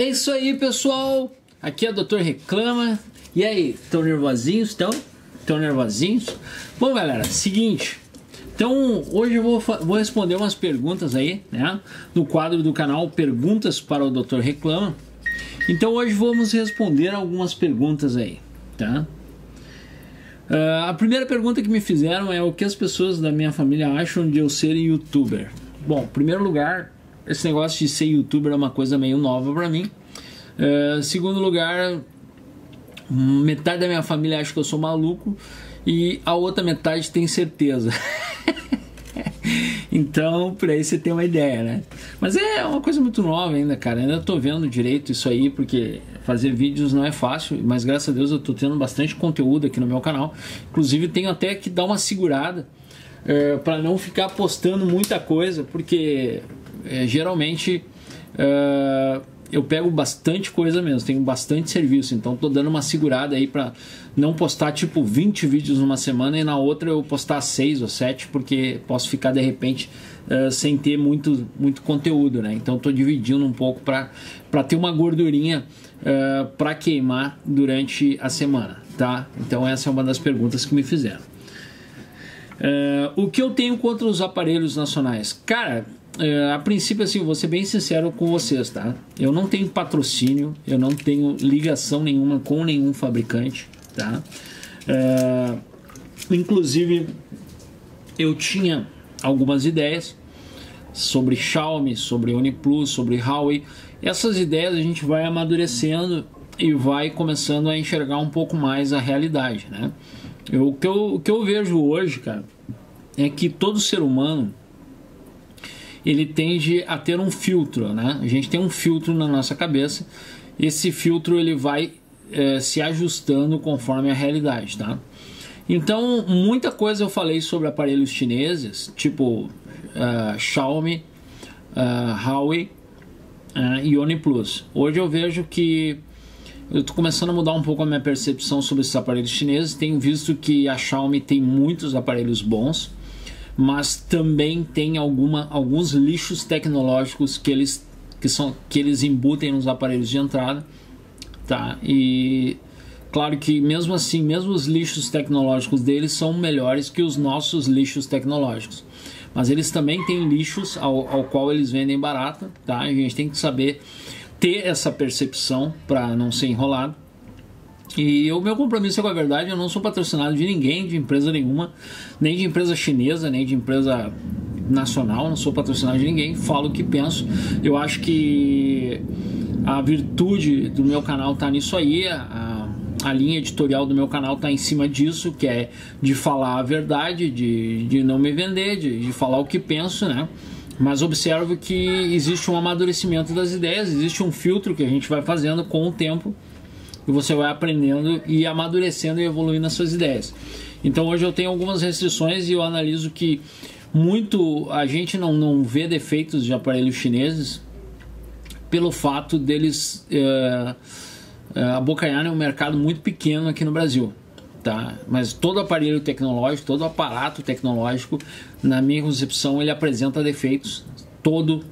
É isso aí, pessoal. Aqui é o Dr. Reclama. E aí, estão nervosinhos? Estão nervosinhos? Bom, galera, seguinte. Então, hoje eu vou responder umas perguntas aí, né? No quadro do canal Perguntas para o Dr. Reclama. Então, hoje vamos responder algumas perguntas aí, tá? A primeira pergunta que me fizeram é o que as pessoas da minha família acham de eu ser youtuber. Bom, em primeiro lugar, esse negócio de ser youtuber é uma coisa meio nova pra mim. Segundo lugar, metade da minha família acha que eu sou maluco e a outra metade tem certeza. Então, por aí você tem uma ideia, né? Mas é uma coisa muito nova ainda, cara. Ainda tô vendo direito isso aí, porque fazer vídeos não é fácil, mas graças a Deus eu tô tendo bastante conteúdo aqui no meu canal. Inclusive tenho até que dar uma segurada para não ficar postando muita coisa, porque geralmente eu pego bastante coisa mesmo, tenho bastante serviço, então tô dando uma segurada aí para não postar tipo 20 vídeos numa semana e na outra eu postar 6 ou 7, porque posso ficar de repente sem ter muito conteúdo, né? Então tô dividindo um pouco para ter uma gordurinha para queimar durante a semana, tá? Então essa é uma das perguntas que me fizeram. O que eu tenho contra os aparelhos nacionais? Cara, a princípio, assim, vou ser bem sincero com vocês, tá? Eu não tenho patrocínio, eu não tenho ligação nenhuma com nenhum fabricante, tá? Inclusive, eu tinha algumas ideias sobre Xiaomi, sobre OnePlus, sobre Huawei. Essas ideias a gente vai amadurecendo e vai começando a enxergar um pouco mais a realidade, né? O que eu vejo hoje, cara, é que todo ser humano ele tende a ter um filtro, né? A gente tem um filtro na nossa cabeça. Esse filtro ele vai se ajustando conforme a realidade, tá? Então, muita coisa eu falei sobre aparelhos chineses, tipo Xiaomi, Huawei e OnePlus. Hoje eu vejo que eu estou começando a mudar um pouco a minha percepção sobre esses aparelhos chineses. Tenho visto que a Xiaomi tem muitos aparelhos bons, mas também tem alguns lixos tecnológicos que eles embutem nos aparelhos de entrada, tá? E claro que mesmo assim, mesmo os lixos tecnológicos deles são melhores que os nossos lixos tecnológicos, mas eles também têm lixos ao qual eles vendem barato, tá? A gente tem que saber ter essa percepção para não ser enrolado. E o meu compromisso é com a verdade. Eu não sou patrocinado de ninguém, de empresa nenhuma, nem de empresa chinesa, nem de empresa nacional. Não sou patrocinado de ninguém, falo o que penso. Eu acho que a virtude do meu canal está nisso aí. A linha editorial do meu canal está em cima disso, que é de falar a verdade, de não me vender, de falar o que penso, né? Mas observo que existe um amadurecimento das ideias, existe um filtro que a gente vai fazendo com o tempo, e você vai aprendendo e amadurecendo e evoluindo as suas ideias. Então hoje eu tenho algumas restrições e eu analiso que a gente não vê defeitos de aparelhos chineses pelo fato deles abocanharem um mercado muito pequeno aqui no Brasil, tá? Mas todo aparelho tecnológico, todo aparato tecnológico, na minha concepção, ele apresenta defeitos, todo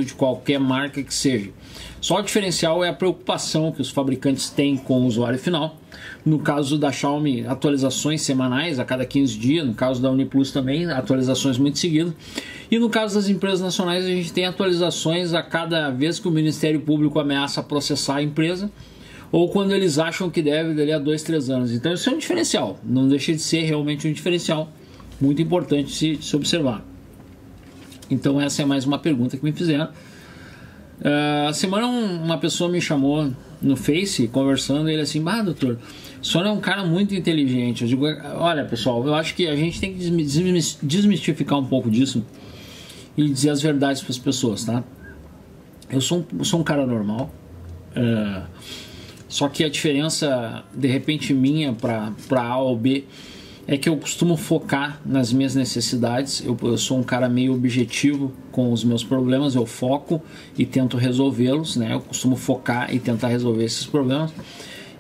de qualquer marca que seja. Só o diferencial é a preocupação que os fabricantes têm com o usuário final. No caso da Xiaomi, atualizações semanais a cada 15 dias. No caso da OnePlus também, atualizações muito seguidas. E no caso das empresas nacionais, a gente tem atualizações a cada vez que o Ministério Público ameaça processar a empresa, ou quando eles acham que deve, dali a 2, 3 anos. Então isso é um diferencial, não deixa de ser realmente um diferencial muito importante se observar. Então essa é mais uma pergunta que me fizeram. A semana uma pessoa me chamou no Face, conversando, e ele assim: doutor, o senhor é um cara muito inteligente. Eu digo: olha, pessoal, eu acho que a gente tem que desmistificar um pouco disso e dizer as verdades para as pessoas, tá? Eu sou um cara normal, só que a diferença, de repente, minha para A ou B é que eu costumo focar nas minhas necessidades. Eu sou um cara meio objetivo com os meus problemas, eu foco e tento resolvê-los, né? Eu costumo focar e tentar resolver esses problemas.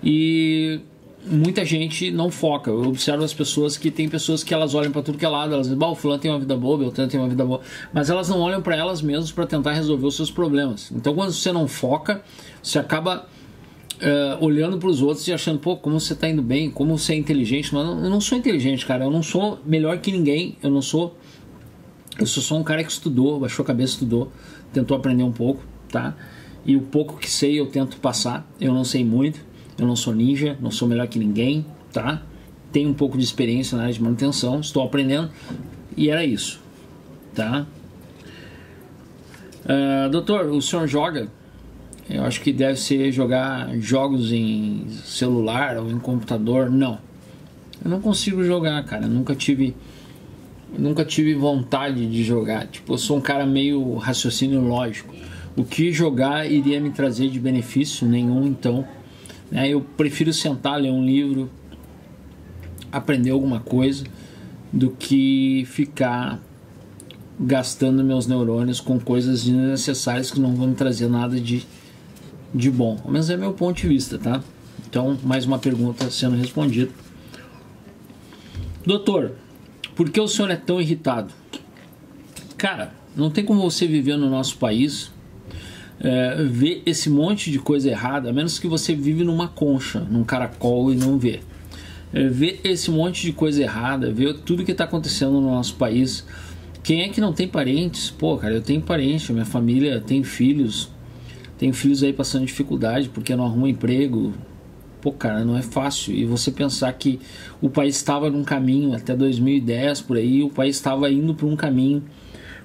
E muita gente não foca. Eu observo as pessoas que tem pessoas que elas olham para tudo que é lado, elas dizem, o fulano tem uma vida boa, o Beltrano tem uma vida boa, mas elas não olham para elas mesmas para tentar resolver os seus problemas. Então quando você não foca, você acaba olhando para os outros e achando, pô, como você está indo bem, como você é inteligente. Mas eu não sou inteligente, cara, eu não sou melhor que ninguém, eu sou só um cara que estudou, baixou a cabeça, estudou, tentou aprender um pouco, tá? E o pouco que sei eu tento passar. Eu não sei muito, eu não sou ninja, não sou melhor que ninguém, tá? Tenho um pouco de experiência na área de manutenção, estou aprendendo, e era isso, tá? Doutor, o senhor joga? Eu acho que deve ser jogar jogos em celular ou em computador. Não, eu não consigo jogar, cara. Eu nunca tive vontade de jogar. Tipo, eu sou um cara meio raciocínio lógico. O que jogar iria me trazer de benefício nenhum, então, né? Eu prefiro sentar, ler um livro, aprender alguma coisa, do que ficar gastando meus neurônios com coisas desnecessárias que não vão me trazer nada de bom. Ao menos é meu ponto de vista, tá? Então, mais uma pergunta sendo respondida. Doutor, por que o senhor é tão irritado? Cara, não tem como você viver no nosso país, ver esse monte de coisa errada, a menos que você vive numa concha, num caracol e não vê. Ver esse monte de coisa errada, ver tudo que está acontecendo no nosso país. Quem é que não tem parentes? Pô, cara, eu tenho parente, minha família tem filhos. Tenho filhos aí passando dificuldade porque não arrumam emprego. Pô, cara, não é fácil. E você pensar que o país estava num caminho, até 2010, por aí, o país estava indo para um caminho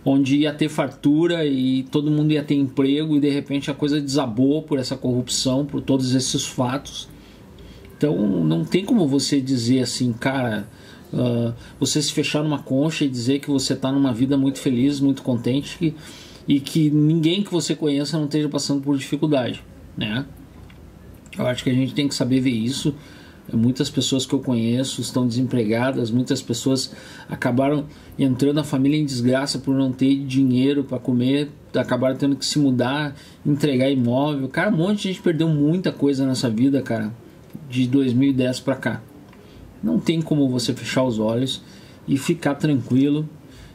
onde ia ter fartura e todo mundo ia ter emprego, e de repente a coisa desabou por essa corrupção, por todos esses fatos. Então não tem como você dizer assim, cara, você se fechar numa concha e dizer que você está numa vida muito feliz, muito contente, e que ninguém que você conheça não esteja passando por dificuldade, né? Eu acho que a gente tem que saber ver isso. Muitas pessoas que eu conheço estão desempregadas, muitas pessoas acabaram entrando na família em desgraça por não ter dinheiro para comer, acabaram tendo que se mudar, entregar imóvel. Cara, um monte de gente perdeu muita coisa nessa vida, cara, de 2010 para cá. Não tem como você fechar os olhos e ficar tranquilo,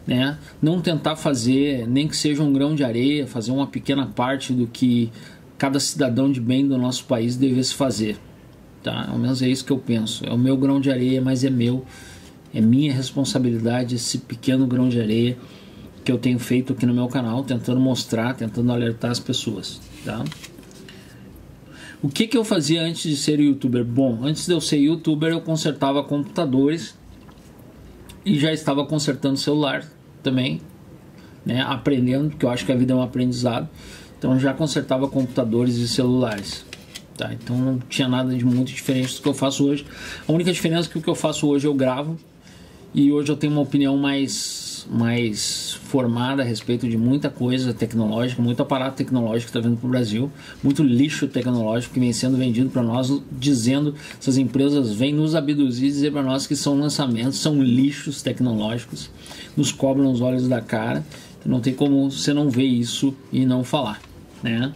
né? Não tentar fazer, nem que seja um grão de areia, fazer uma pequena parte do que cada cidadão de bem do nosso país devesse fazer. Tá? Ao menos é isso que eu penso. É o meu grão de areia, mas é meu. É minha responsabilidade esse pequeno grão de areia que eu tenho feito aqui no meu canal, tentando mostrar, tentando alertar as pessoas. Tá? O que eu fazia antes de ser youtuber? Bom, antes de eu ser youtuber eu consertava computadores e já estava consertando celular também, né? Aprendendo, porque eu acho que a vida é um aprendizado. Então já consertava computadores e celulares. Tá, então não tinha nada de muito diferente do que eu faço hoje. A única diferença é que o que eu faço hoje eu gravo, e hoje eu tenho uma opinião mais formada a respeito de muita coisa tecnológica, muito aparato tecnológico que está vindo para o Brasil, muito lixo tecnológico que vem sendo vendido para nós, dizendo, essas empresas vêm nos abduzir e dizer para nós que são lançamentos, são lixos tecnológicos, nos cobram os olhos da cara. Então não tem como você não ver isso e não falar, né?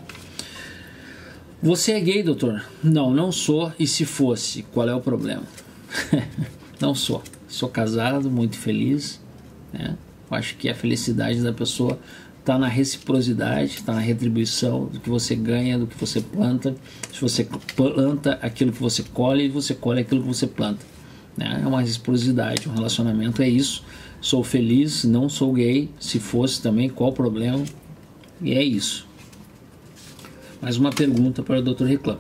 Você é gay, doutor? Não, não sou. E se fosse, qual é o problema? Não sou. Sou casado, muito feliz, né? Acho que a felicidade da pessoa está na reciprocidade, está na retribuição do que você ganha, do que você planta. Se você planta aquilo que você colhe, você colhe aquilo que você planta, né? É uma reciprocidade, um relacionamento é isso. Sou feliz, não sou gay. Se fosse também, qual o problema? E é isso. Mais uma pergunta para o Dr. Reclamo.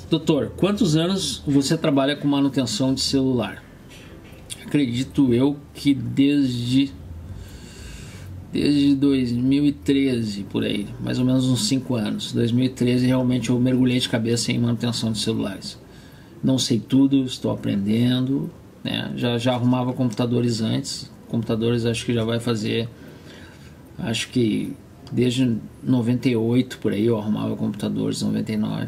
Doutor, quantos anos você trabalha com manutenção de celular? Acredito eu que desde 2013, por aí, mais ou menos uns 5 anos. 2013 realmente eu mergulhei de cabeça em manutenção de celulares. Não sei tudo, estou aprendendo, né? Já arrumava computadores antes. Computadores acho que já vai fazer, acho que desde 98 por aí eu arrumava computadores, 99.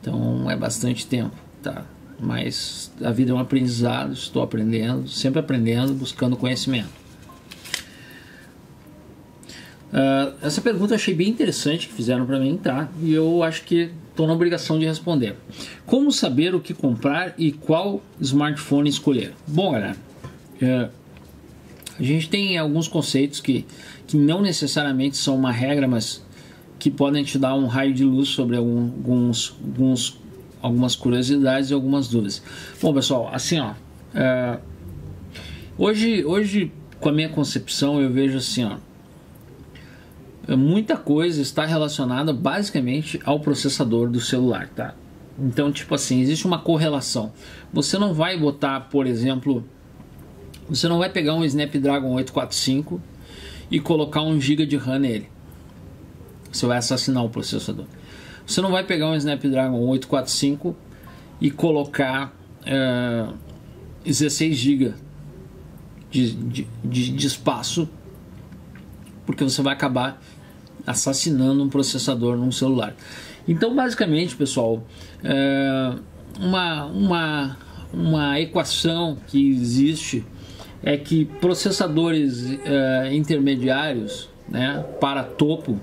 Então é bastante tempo, tá? Mas a vida é um aprendizado, estou aprendendo, sempre aprendendo, buscando conhecimento. Essa pergunta eu achei bem interessante que fizeram para mim, tá? E eu acho que estou na obrigação de responder. Como saber o que comprar e qual smartphone escolher? Bom, galera, a gente tem alguns conceitos que não necessariamente são uma regra, mas que podem te dar um raio de luz sobre algumas curiosidades e algumas dúvidas. Bom, pessoal, assim, ó, hoje com a minha concepção eu vejo assim, ó, muita coisa está relacionada basicamente ao processador do celular, tá? Então, tipo assim, existe uma correlação. Você não vai botar, por exemplo, você não vai pegar um Snapdragon 845 e colocar 1 GB de RAM nele. Você vai assassinar o processador. Você não vai pegar um Snapdragon 845 e colocar 16 GB de espaço, porque você vai acabar assassinando um processador num celular. Então, basicamente, pessoal, uma equação que existe é que processadores intermediários, né, para topo,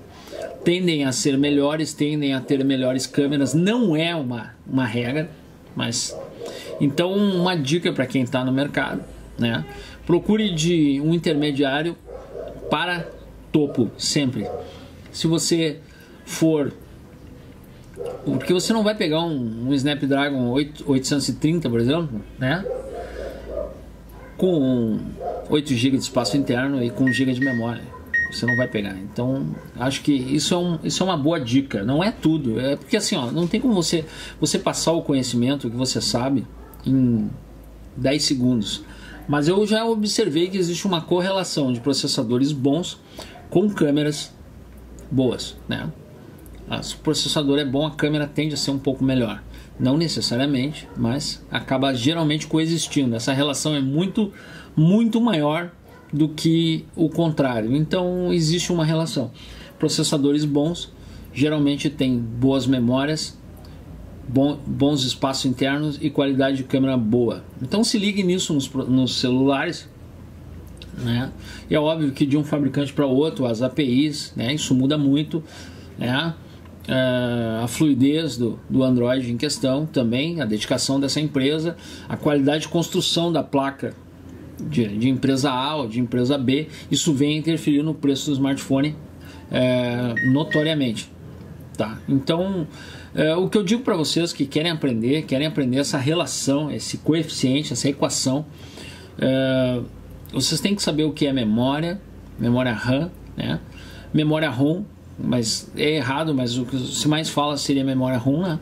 tendem a ser melhores, tendem a ter melhores câmeras. Não é uma regra, mas então uma dica para quem está no mercado, né, procure de um intermediário para topo sempre. Se você for, porque você não vai pegar um Snapdragon 830, por exemplo, né, com 8 GB de espaço interno e com 1 GB de memória. Você não vai pegar. Então, acho que isso é uma boa dica. Não é tudo. É porque assim, ó, não tem como você passar o conhecimento que você sabe em 10 segundos. Mas eu já observei que existe uma correlação de processadores bons com câmeras boas, né? Se o processador é bom, a câmera tende a ser um pouco melhor. Não necessariamente, mas acaba geralmente coexistindo. Essa relação é muito, muito maior do que o contrário. Então existe uma relação. Processadores bons geralmente têm boas memórias, bons espaços internos e qualidade de câmera boa. Então se ligue nisso nos celulares, né? E é óbvio que de um fabricante para outro as APIs, né, isso muda muito, né? A fluidez do Android em questão também, a dedicação dessa empresa, a qualidade de construção da placa de empresa A ou de empresa B, isso vem interferir no preço do smartphone notoriamente, tá? Então o que eu digo para vocês que querem aprender essa relação, esse coeficiente, essa equação, vocês têm que saber o que é memória RAM, né? Memória ROM, mas é errado, mas o que se mais fala seria memória ROM, né?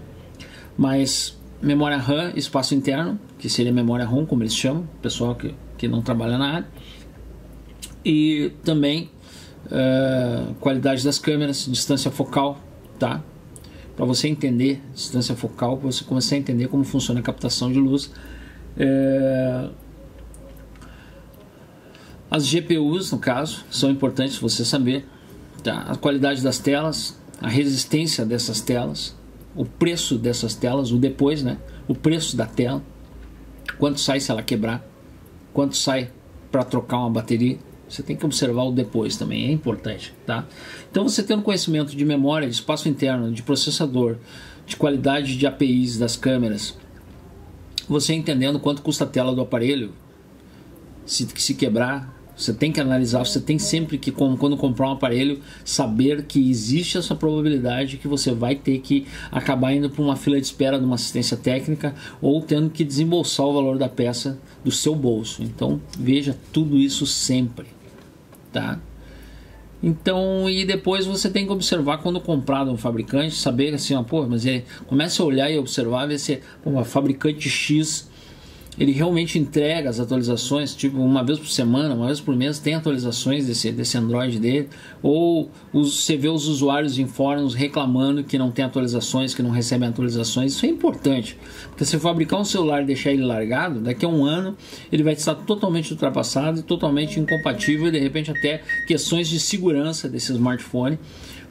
Mas memória RAM, espaço interno, que seria memória ROM, como eles chamam, pessoal que não trabalha na área, e também qualidade das câmeras, distância focal, tá? Para você entender distância focal, para você começar a entender como funciona a captação de luz. As GPUs, no caso, são importantes você saber, tá? A qualidade das telas, a resistência dessas telas, o preço dessas telas, o depois, né? O preço da tela, quanto sai se ela quebrar, quanto sai para trocar uma bateria. Você tem que observar o depois também, é importante, tá? Então você tendo conhecimento de memória, de espaço interno, de processador, de qualidade de APIs das câmeras, você entendendo quanto custa a tela do aparelho, se quebrar, você tem que analisar, você tem sempre que, quando comprar um aparelho, saber que existe essa probabilidade que você vai ter que acabar indo para uma fila de espera de uma assistência técnica ou tendo que desembolsar o valor da peça do seu bolso. Então veja tudo isso sempre, tá? Então, e depois você tem que observar quando comprar de um fabricante, saber assim, ó, pô, mas comece a olhar e observar, ver se o fabricante X ele realmente entrega as atualizações, tipo uma vez por semana, uma vez por mês, tem atualizações desse Android dele, ou você vê os usuários em fóruns reclamando que não tem atualizações, que não recebem atualizações. Isso é importante, porque se fabricar um celular e deixar ele largado, daqui a um ano ele vai estar totalmente ultrapassado e totalmente incompatível, e de repente até questões de segurança desse smartphone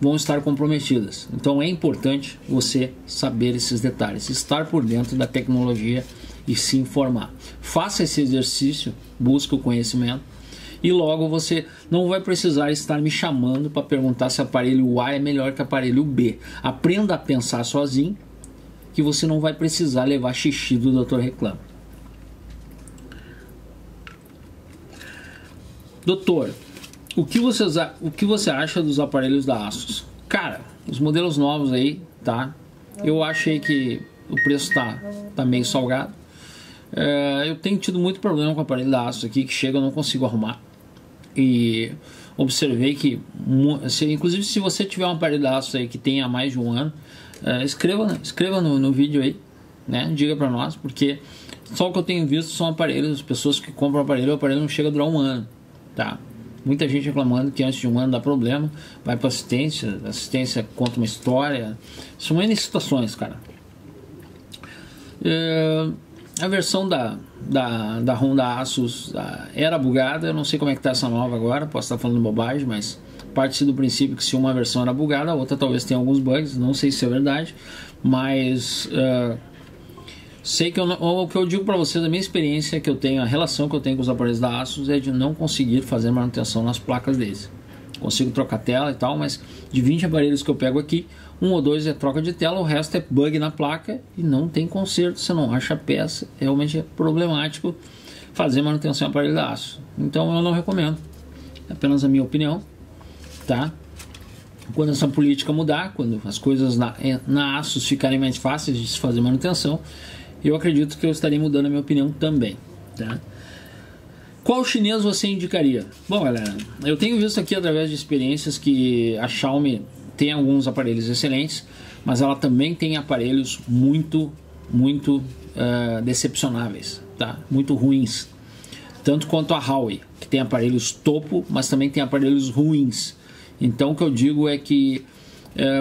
vão estar comprometidas. Então é importante você saber esses detalhes, estar por dentro da tecnologia e se informar. Faça esse exercício, busque o conhecimento e logo você não vai precisar estar me chamando para perguntar se aparelho A é melhor que aparelho B. Aprenda a pensar sozinho, que você não vai precisar levar xixi do Dr. Reclama. Doutor, o que você acha dos aparelhos da Asus? Cara, os modelos novos aí, tá? Eu achei que o preço tá meio salgado. Eu tenho tido muito problema com o aparelho da Asus aqui, que chega eu não consigo arrumar. E observei que, inclusive se você tiver um aparelho da Asus aí que tenha mais de um ano, escreva no vídeo aí, né? Diga pra nós, porque só o que eu tenho visto são aparelhos, pessoas que compram o aparelho não chega a durar um ano, tá? Muita gente reclamando que antes de um ano dá problema, vai para assistência conta uma história, são N situações, cara. A versão da ROM da Asus era bugada, eu não sei como é que tá essa nova agora, posso estar falando bobagem, mas parte do princípio que se uma versão era bugada, a outra talvez tenha alguns bugs, não sei se é verdade, mas sei que o que eu digo para vocês, a minha experiência que eu tenho, a relação que eu tenho com os aparelhos da Asus é de não conseguir fazer manutenção nas placas deles. Consigo trocar tela e tal, mas de 20 aparelhos que eu pego aqui, 1 ou 2 é troca de tela, o resto é bug na placa e não tem conserto, você não acha peça, realmente é problemático fazer manutenção em aparelho da Asus. Então eu não recomendo, é apenas a minha opinião, tá? Quando essa política mudar, quando as coisas na Asus ficarem mais fáceis de se fazer manutenção, eu acredito que eu estarei mudando a minha opinião também, tá? Qual chinês você indicaria? Bom, galera, eu tenho visto aqui através de experiências que a Xiaomi tem alguns aparelhos excelentes, mas ela também tem aparelhos muito decepcionáveis, tá? Muito ruins. Tanto quanto a Huawei, que tem aparelhos topo, mas também tem aparelhos ruins. Então o que eu digo é que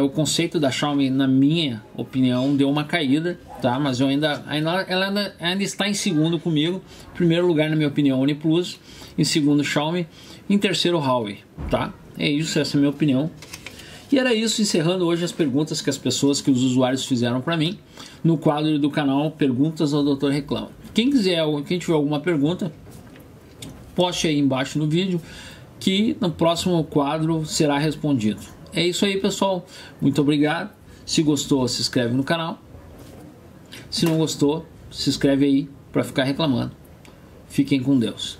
o conceito da Xiaomi, na minha opinião, deu uma caída, tá? Mas eu ela ainda está em segundo comigo. Em primeiro lugar, na minha opinião, OnePlus. Em segundo, Xiaomi. Em terceiro, Huawei, tá? É isso, essa é a minha opinião. E era isso, encerrando hoje as perguntas que os usuários fizeram para mim no quadro do canal Perguntas ao Dr. Reclama. Quem tiver alguma pergunta, poste aí embaixo no vídeo que no próximo quadro será respondido. É isso aí, pessoal. Muito obrigado. Se gostou, se inscreve no canal. Se não gostou, se inscreve aí para ficar reclamando. Fiquem com Deus.